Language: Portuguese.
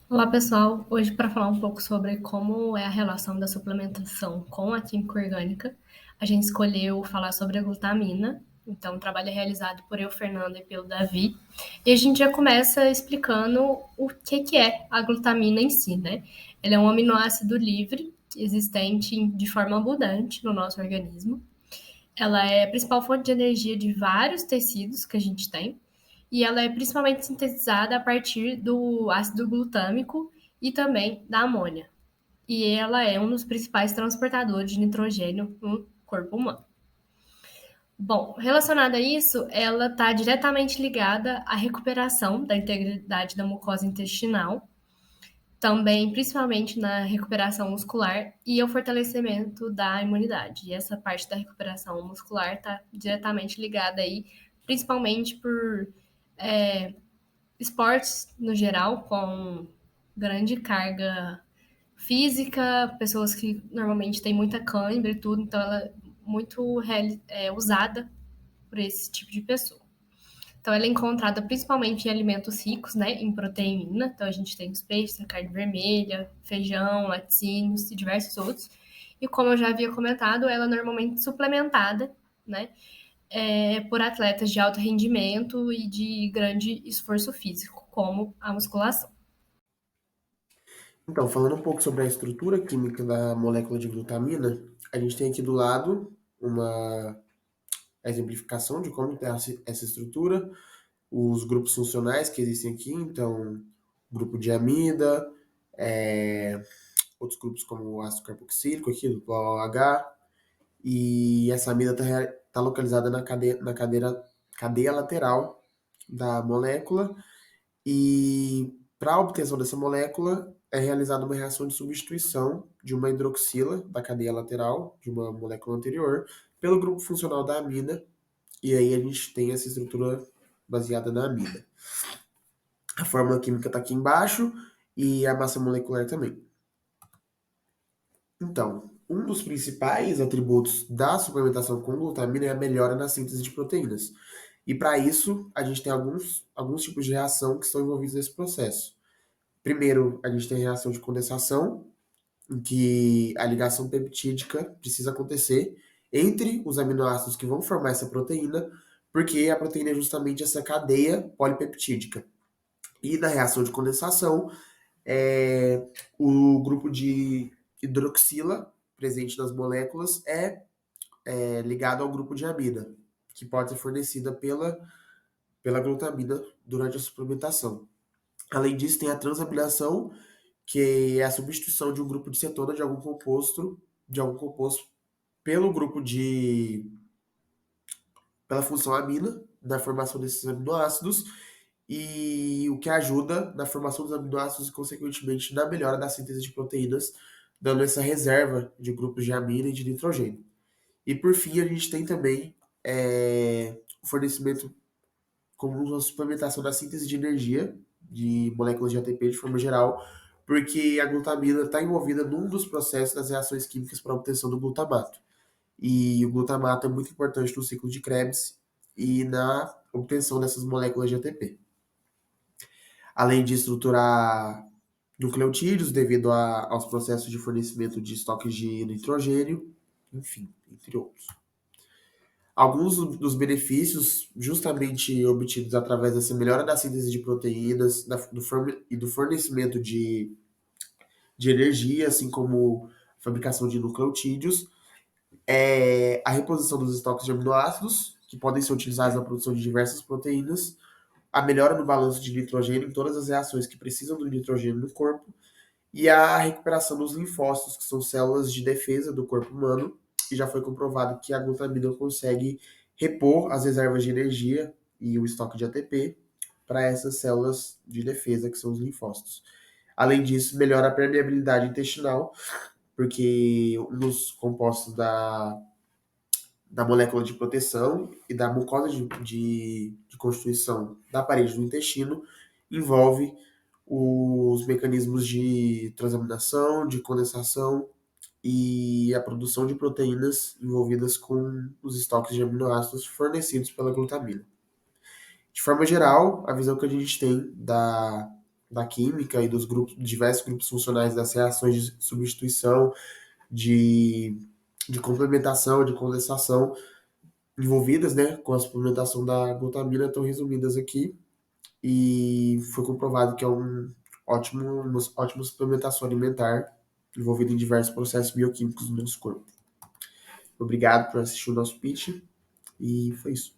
Olá, pessoal. Hoje, para falar um pouco sobre como é a relação da suplementação com a química orgânica, a gente escolheu falar sobre a glutamina. Então, o trabalho é realizado por eu, Fernanda, e pelo Davi. E a gente já começa explicando o que é a glutamina em si, né? Ele é um aminoácido livre, existente de forma abundante no nosso organismo. Ela é a principal fonte de energia de vários tecidos que a gente tem. E ela é principalmente sintetizada a partir do ácido glutâmico e também da amônia. E ela é um dos principais transportadores de nitrogênio no corpo humano. Bom, relacionada a isso, ela está diretamente ligada à recuperação da integridade da mucosa intestinal, também principalmente na recuperação muscular e ao fortalecimento da imunidade. E essa parte da recuperação muscular está diretamente ligada aí, principalmente por esportes no geral, com grande carga física, pessoas que normalmente têm muita cãibra e tudo, então ela é muito usada por esse tipo de pessoa. Então ela é encontrada principalmente em alimentos ricos, né, em proteína. Então a gente tem os peixes, a carne vermelha, feijão, laticínios e diversos outros. E como eu já havia comentado, ela é normalmente suplementada, né, por atletas de alto rendimento e de grande esforço físico, como a musculação. Então, falando um pouco sobre a estrutura química da molécula de glutamina, a gente tem aqui do lado uma exemplificação de como tem essa estrutura, os grupos funcionais que existem aqui, então, grupo de amida, outros grupos como o ácido carboxílico, aqui do OH, e essa amida está localizada cadeia lateral da molécula, e para a obtenção dessa molécula é realizada uma reação de substituição de uma hidroxila da cadeia lateral, de uma molécula anterior, pelo grupo funcional da amida, e aí a gente tem essa estrutura baseada na amida. A fórmula química está aqui embaixo e a massa molecular também. Então, um dos principais atributos da suplementação com glutamina é a melhora na síntese de proteínas. E para isso, a gente tem alguns tipos de reação que estão envolvidos nesse processo. Primeiro, a gente tem a reação de condensação, em que a ligação peptídica precisa acontecer entre os aminoácidos que vão formar essa proteína, porque a proteína é justamente essa cadeia polipeptídica. E na reação de condensação, o grupo de hidroxila presente nas moléculas é ligado ao grupo de amida, que pode ser fornecida pela glutamina durante a suplementação. Além disso, tem a transaminação, que é a substituição de um grupo de cetona de algum composto pelo grupo pela função amina, na formação desses aminoácidos, e o que ajuda na formação dos aminoácidos e, consequentemente, na melhora da síntese de proteínas, dando essa reserva de grupos de amina e de nitrogênio. E por fim, a gente tem também o fornecimento como uma suplementação da síntese de energia de moléculas de ATP de forma geral, porque a glutamina está envolvida num dos processos das reações químicas para a obtenção do glutamato. E o glutamato é muito importante no ciclo de Krebs e na obtenção dessas moléculas de ATP. Além de estruturar nucleotídeos devido aos processos de fornecimento de estoques de nitrogênio, enfim, entre outros. Alguns dos benefícios justamente obtidos através dessa melhora da síntese de proteínas e do fornecimento de energia, assim como a fabricação de nucleotídeos, é a reposição dos estoques de aminoácidos, que podem ser utilizados na produção de diversas proteínas, a melhora no balanço de nitrogênio em todas as reações que precisam do nitrogênio no corpo, e a recuperação dos linfócitos, que são células de defesa do corpo humano, e já foi comprovado que a glutamina consegue repor as reservas de energia e o estoque de ATP para essas células de defesa, que são os linfócitos. Além disso, melhora a permeabilidade intestinal, porque um dos compostos da molécula de proteção e da mucosa de constituição da parede do intestino envolve os mecanismos de transaminação, de condensação e a produção de proteínas envolvidas com os estoques de aminoácidos fornecidos pela glutamina. De forma geral, a visão que a gente tem da química e dos grupos, diversos grupos funcionais das reações de substituição, de, de complementação, de condensação envolvidas, né, com a suplementação da glutamina estão resumidas aqui e foi comprovado que é uma ótima suplementação alimentar envolvida em diversos processos bioquímicos do nosso corpo. Obrigado por assistir o nosso pitch e foi isso.